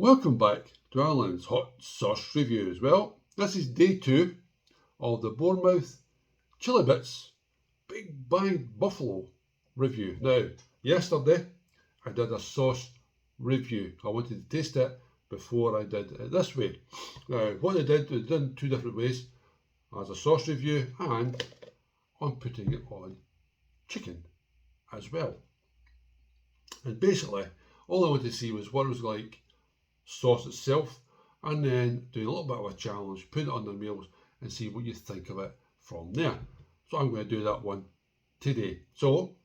Welcome back to Alan's Hot Sauce Reviews. Well, this is day 2 of the Bournemouth Chilli Bitz Big Bang Buffalo review. Now, yesterday I did a sauce review. I wanted to taste it before I did it this way. Now, what I did was done 2 different ways, as a sauce review and on putting it on chicken as well. And basically, all I wanted to see was what it was like sauce itself, and then do a little bit of a challenge, put it on the meals and see what you think of it from there. So I'm going to do that one today. So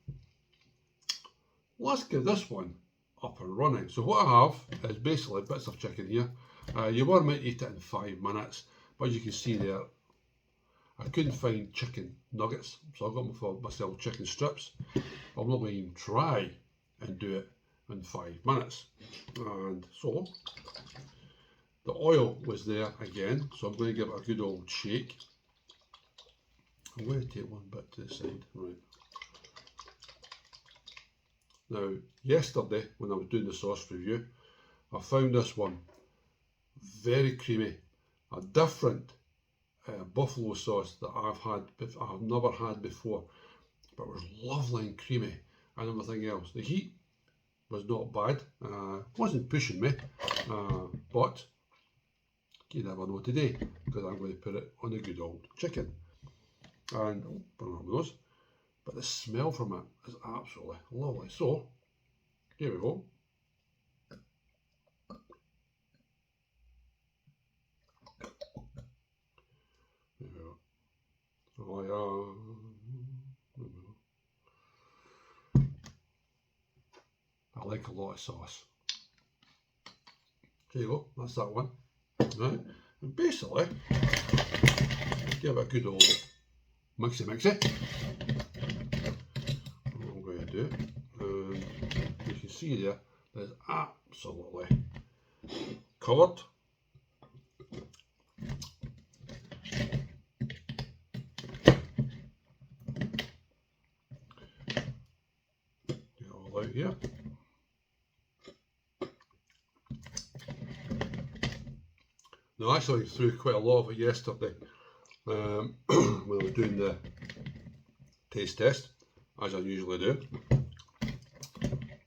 let's get this one up and running. So what I have is basically bits of chicken here. You were meant to eat it in 5 minutes, but you can see there I couldn't find chicken nuggets, so I got myself chicken strips. I'm not going to even try and do it in 5 minutes. And so the oil was there again, so I'm going to give it a good old shake. I'm going to take one bit to the side. Right. Now, yesterday when I was doing the sauce review, I found this one very creamy, a different buffalo sauce that I've never had before, but it was lovely and creamy and everything else. The heat was not bad, wasn't pushing me, but you never know today, because I'm going to put it on a good old chicken. And burn up those, but the smell from it is absolutely lovely. So here we go. There we go. Oh yeah. I like a lot of sauce. There you go, that's that one. Right. And basically, give it a good old mixy. What I'm going to do, and you can see there, there's absolutely covered. Get it all out here. Now, I actually threw quite a lot of it yesterday when I was doing the taste test, as I usually do.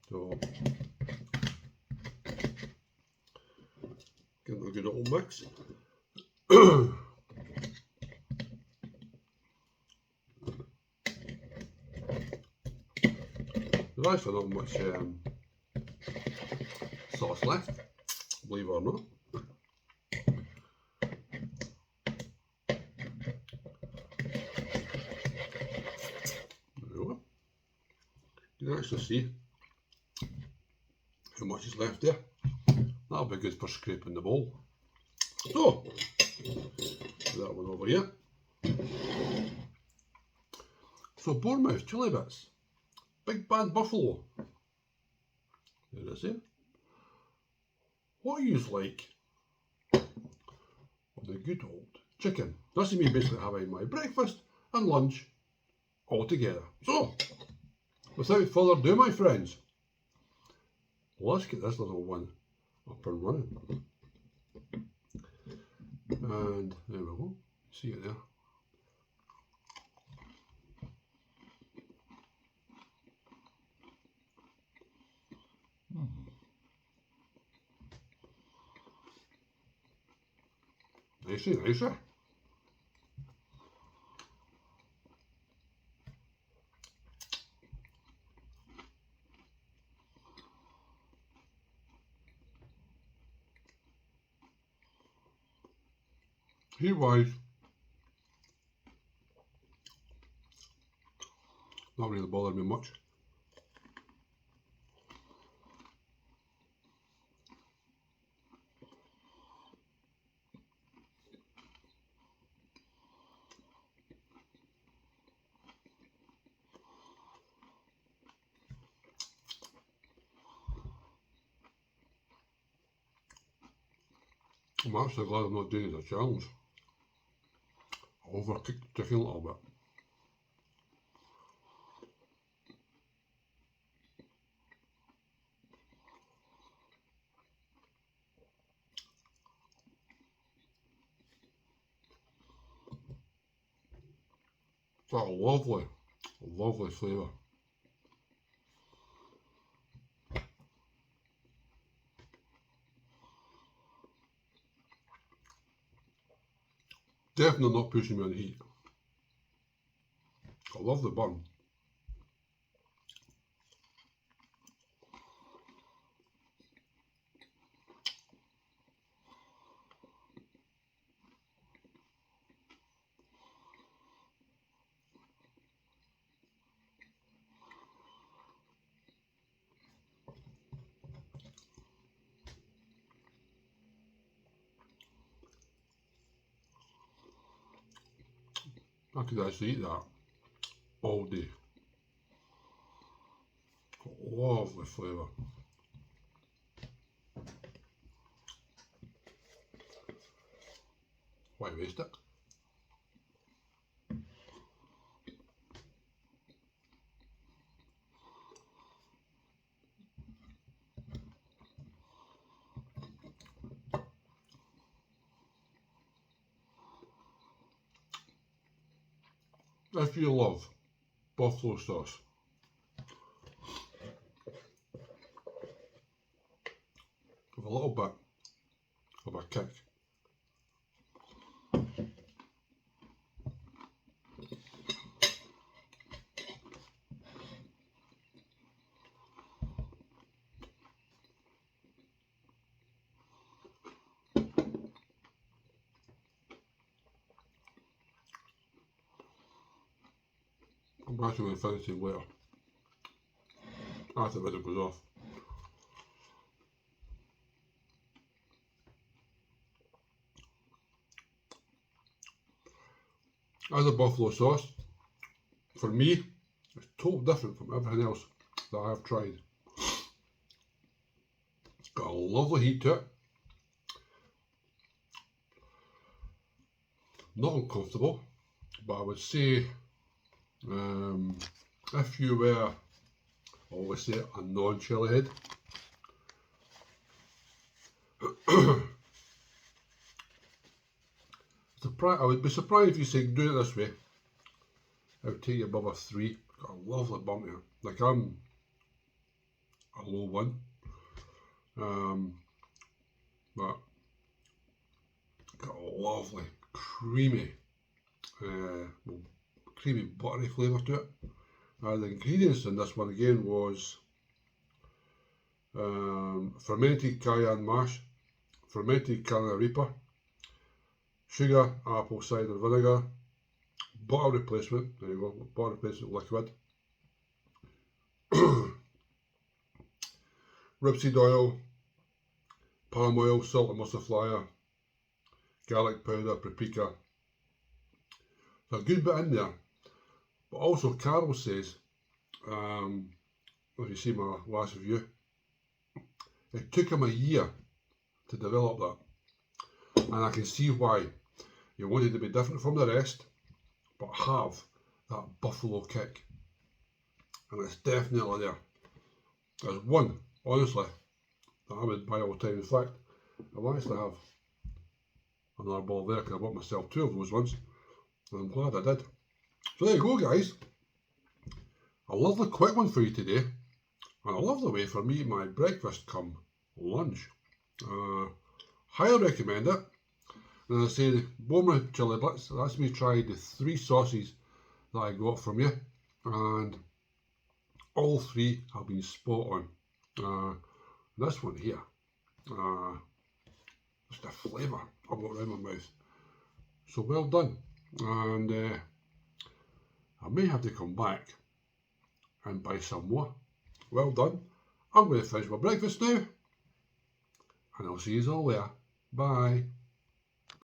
So, give it a good old mix. There's actually not much sauce left, believe it or not. You can actually see how much is left there. That'll be good for scraping the bowl. So, that one over here. So Bournemouth Chilli Bitz Big Bad Buffalo. There it is there. What you like on the good old chicken. This is me basically having my breakfast and lunch all together. So, without further ado, my friends, let's get this little one up and running. And there we go. See it there. Nicer. Heat-wise, not really bothered me much. I'm actually glad I'm not doing it as a challenge. I overcooked the chicken a little bit. It's got a lovely, lovely flavour. Definitely not pushing me on the heat. I love the bun. I could actually eat that all day. Lovely flavour. Why waste it? If you love buffalo sauce, with a little bit of a kick, I'm actually going to finish it later after the video goes off. As a buffalo sauce, for me, it's totally different from everything else that I have tried. It's got a lovely heat to it. Not uncomfortable, but I would say if you were, I always say, a non-chilli head, I would be surprised if you say do it this way. I would take you above a 3. Got a lovely bump here. Like I'm a low 1, but got a lovely creamy, creamy buttery flavour to it. The ingredients in this one again was fermented cayenne mash, fermented Carolina Reaper, sugar, apple cider vinegar, butter replacement, there you go, butter replacement liquid, rapeseed oil, palm oil, salt and emulsifier, garlic powder, paprika. So a good bit in there. But also Karl says, if you see my last review, it took him a year to develop that. And I can see why. You wanted to be different from the rest, but have that buffalo kick. And it's definitely there. There's one, honestly, that I would buy all the time. In fact, I'll actually have another ball there because I bought myself 2 of those ones. And I'm glad I did. So there you go, guys. A lovely quick one for you today. And a lovely way for me my breakfast come lunch. Highly recommend it. And as I say, Bournemouth Chilli Bitz, that's me tried the 3 sauces that I got from you. And all 3 have been spot on. This one here, just a flavour I've got around my mouth. So well done. And I may have to come back and buy some more. Well done. I'm going to finish my breakfast now. And I'll see you all there. Bye.